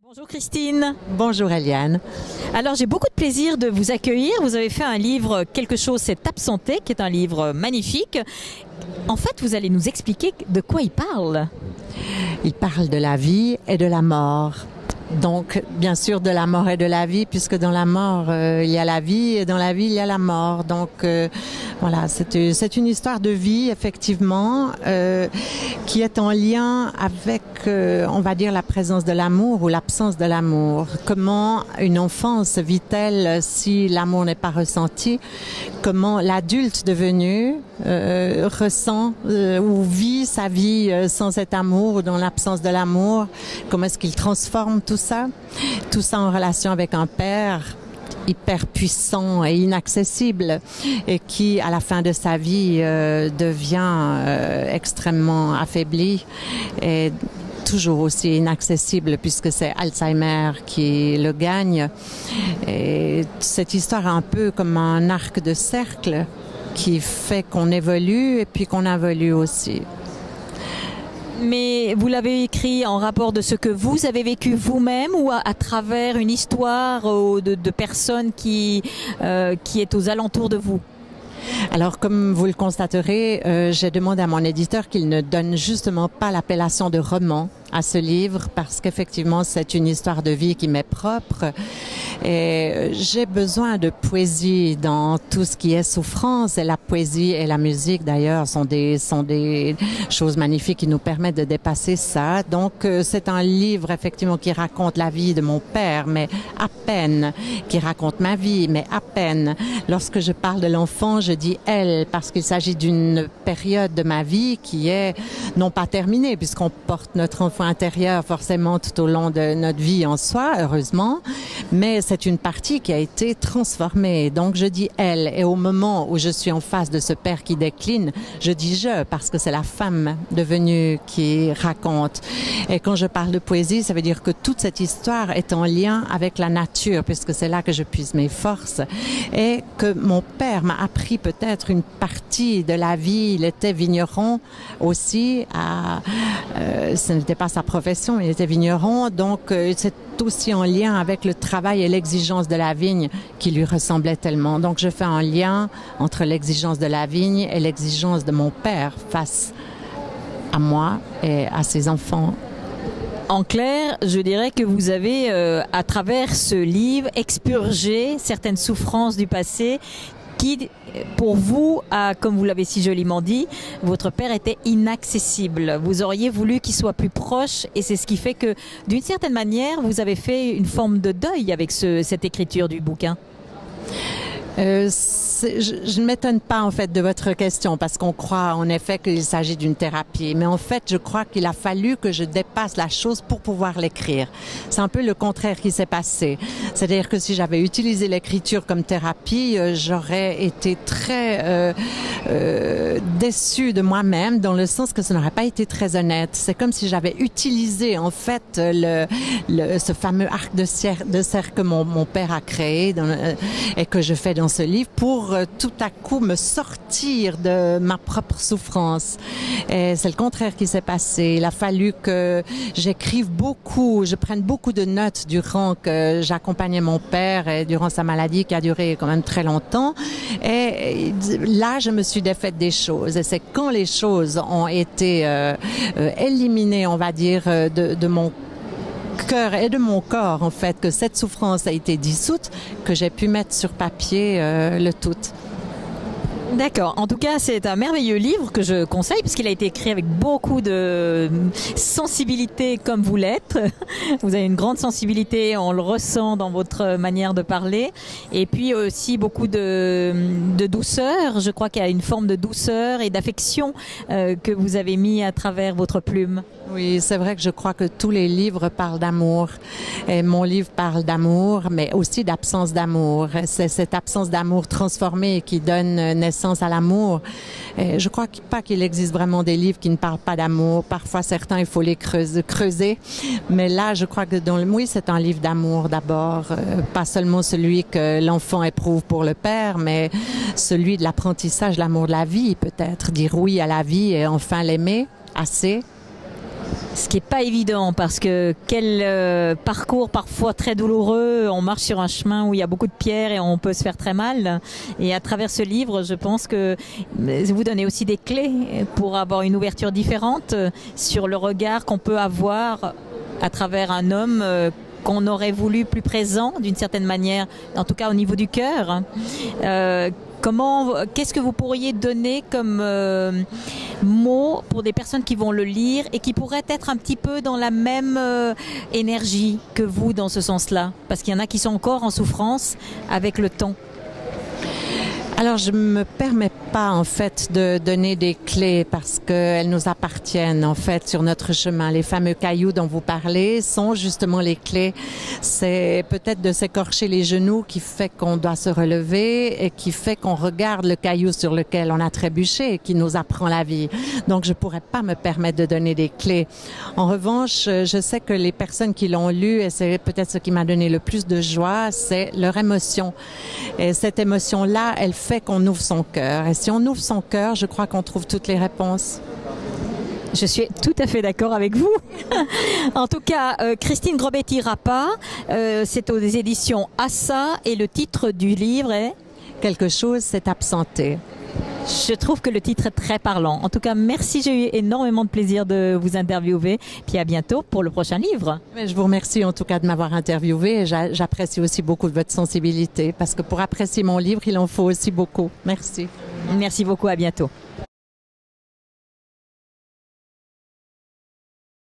Bonjour Christine. Bonjour Eliane. Alors j'ai beaucoup de plaisir de vous accueillir. Vous avez fait un livre Quelque chose s'est absenté, qui est un livre magnifique. En fait, vous allez nous expliquer de quoi il parle. Il parle de la vie et de la mort. Donc, bien sûr, de la mort et de la vie, puisque dans la mort, il y a la vie et dans la vie, il y a la mort. Donc, voilà, c'est une histoire de vie, effectivement, qui est en lien avec, on va dire, la présence de l'amour ou l'absence de l'amour. Comment une enfance vit-elle si l'amour n'est pas ressenti? Comment l'adulte devenu ressent ou vit sa vie sans cet amour ou dans l'absence de l'amour? Comment est-ce qu'il transforme tout ça en relation avec un père hyper puissant et inaccessible et qui, à la fin de sa vie, devient extrêmement affaibli et toujours aussi inaccessible puisque c'est Alzheimer qui le gagne. Et cette histoire est un peu comme un arc de cercle qui fait qu'on évolue et puis qu'on évolue aussi. Mais vous l'avez écrit en rapport de ce que vous avez vécu vous-même ou à travers une histoire de personnes qui est aux alentours de vous? Alors, comme vous le constaterez, j'ai demandé à mon éditeur qu'il ne donne justement pas l'appellation de roman à ce livre parce qu'effectivement, c'est une histoire de vie qui m'est propre et j'ai besoin de poésie dans tout ce qui est souffrance et la poésie et la musique d'ailleurs sont des choses magnifiques qui nous permettent de dépasser ça. Donc, c'est un livre effectivement qui raconte la vie de mon père, mais à peine, qui raconte ma vie, mais à peine. Lorsque je parle de l'enfant, je dis elle parce qu'il s'agit d'une période de ma vie qui est non pas terminée puisqu'on porte notre enfant intérieur forcément tout au long de notre vie en soi, heureusement, mais c'est une partie qui a été transformée. Donc je dis elle et au moment où je suis en face de ce père qui décline, je dis je parce que c'est la femme devenue qui raconte. Et quand je parle de poésie, ça veut dire que toute cette histoire est en lien avec la nature puisque c'est là que je puise mes forces et que mon père m'a appris peut-être une partie de la vie. Il était vigneron aussi. Ce n'était pas sa profession, il était vigneron. Donc, c'est aussi en lien avec le travail et l'exigence de la vigne qui lui ressemblait tellement. Donc, je fais un lien entre l'exigence de la vigne et l'exigence de mon père face à moi et à ses enfants. En clair, je dirais que vous avez, à travers ce livre, expurgé certaines souffrances du passé qui, pour vous, comme vous l'avez si joliment dit, votre père était inaccessible. Vous auriez voulu qu'il soit plus proche et c'est ce qui fait que, d'une certaine manière, vous avez fait une forme de deuil avec cette écriture du bouquin. Je ne m'étonne pas en fait de votre question parce qu'on croit en effet qu'il s'agit d'une thérapie. Mais en fait, je crois qu'il a fallu que je dépasse la chose pour pouvoir l'écrire. C'est un peu le contraire qui s'est passé. C'est-à-dire que si j'avais utilisé l'écriture comme thérapie, j'aurais été très déçue de moi-même dans le sens que ça n'aurait pas été très honnête. C'est comme si j'avais utilisé en fait ce fameux arc de cercle que mon père a créé et que je fais dans ce livre pour tout à coup me sortir de ma propre souffrance. Et c'est le contraire qui s'est passé. Il a fallu que j'écrive beaucoup, je prenne beaucoup de notes durant que j'accompagnais mon père et durant sa maladie qui a duré quand même très longtemps. Et là, je me suis défaite des choses. Et c'est quand les choses ont été éliminées, on va dire, de mon cœur et de mon corps, en fait, que cette souffrance a été dissoute, que j'ai pu mettre sur papier le tout. D'accord. En tout cas, c'est un merveilleux livre que je conseille puisqu'il a été écrit avec beaucoup de sensibilité comme vous l'êtes. Vous avez une grande sensibilité, on le ressent dans votre manière de parler. Et puis aussi beaucoup de douceur. Je crois qu'il y a une forme de douceur et d'affection que vous avez mis à travers votre plume. Oui, c'est vrai que je crois que tous les livres parlent d'amour. Et mon livre parle d'amour, mais aussi d'absence d'amour. C'est cette absence d'amour transformée qui donne naissance à l'amour. Et je crois pas qu'il existe vraiment des livres qui ne parlent pas d'amour. Parfois, certains, il faut les creuser. Mais là, je crois que oui, c'est un livre d'amour d'abord. Pas seulement celui que l'enfant éprouve pour le père, mais celui de l'apprentissage, l'amour de la vie, peut-être. Dire oui à la vie et enfin l'aimer assez. Ce qui n'est pas évident parce que quel parcours parfois très douloureux, on marche sur un chemin où il y a beaucoup de pierres et on peut se faire très mal. Et à travers ce livre, je pense que vous donnez aussi des clés pour avoir une ouverture différente sur le regard qu'on peut avoir à travers un homme qu'on aurait voulu plus présent d'une certaine manière, en tout cas au niveau du cœur. Qu'est-ce que vous pourriez donner comme mot pour des personnes qui vont le lire et qui pourraient être un petit peu dans la même énergie que vous dans ce sens-là? Parce qu'il y en a qui sont encore en souffrance avec le temps. Alors, je me permets pas, en fait, de donner des clés parce qu'elles nous appartiennent, en fait, sur notre chemin. Les fameux cailloux dont vous parlez sont justement les clés. C'est peut-être de s'écorcher les genoux qui fait qu'on doit se relever et qui fait qu'on regarde le caillou sur lequel on a trébuché et qui nous apprend la vie. Donc, je pourrais pas me permettre de donner des clés. En revanche, je sais que les personnes qui l'ont lu, et c'est peut-être ce qui m'a donné le plus de joie, c'est leur émotion. Et cette émotion-là, elle fait qu'on ouvre son cœur. Et si on ouvre son cœur, je crois qu'on trouve toutes les réponses. Je suis tout à fait d'accord avec vous. En tout cas, Christine Grobetti-Rappa, c'est aux éditions Assa et le titre du livre est Quelque chose s'est absenté. Je trouve que le titre est très parlant. En tout cas, merci, j'ai eu énormément de plaisir de vous interviewer. Puis à bientôt pour le prochain livre. Mais je vous remercie en tout cas de m'avoir interviewé et j'apprécie aussi beaucoup votre sensibilité parce que pour apprécier mon livre, il en faut aussi beaucoup. Merci. Merci beaucoup, à bientôt.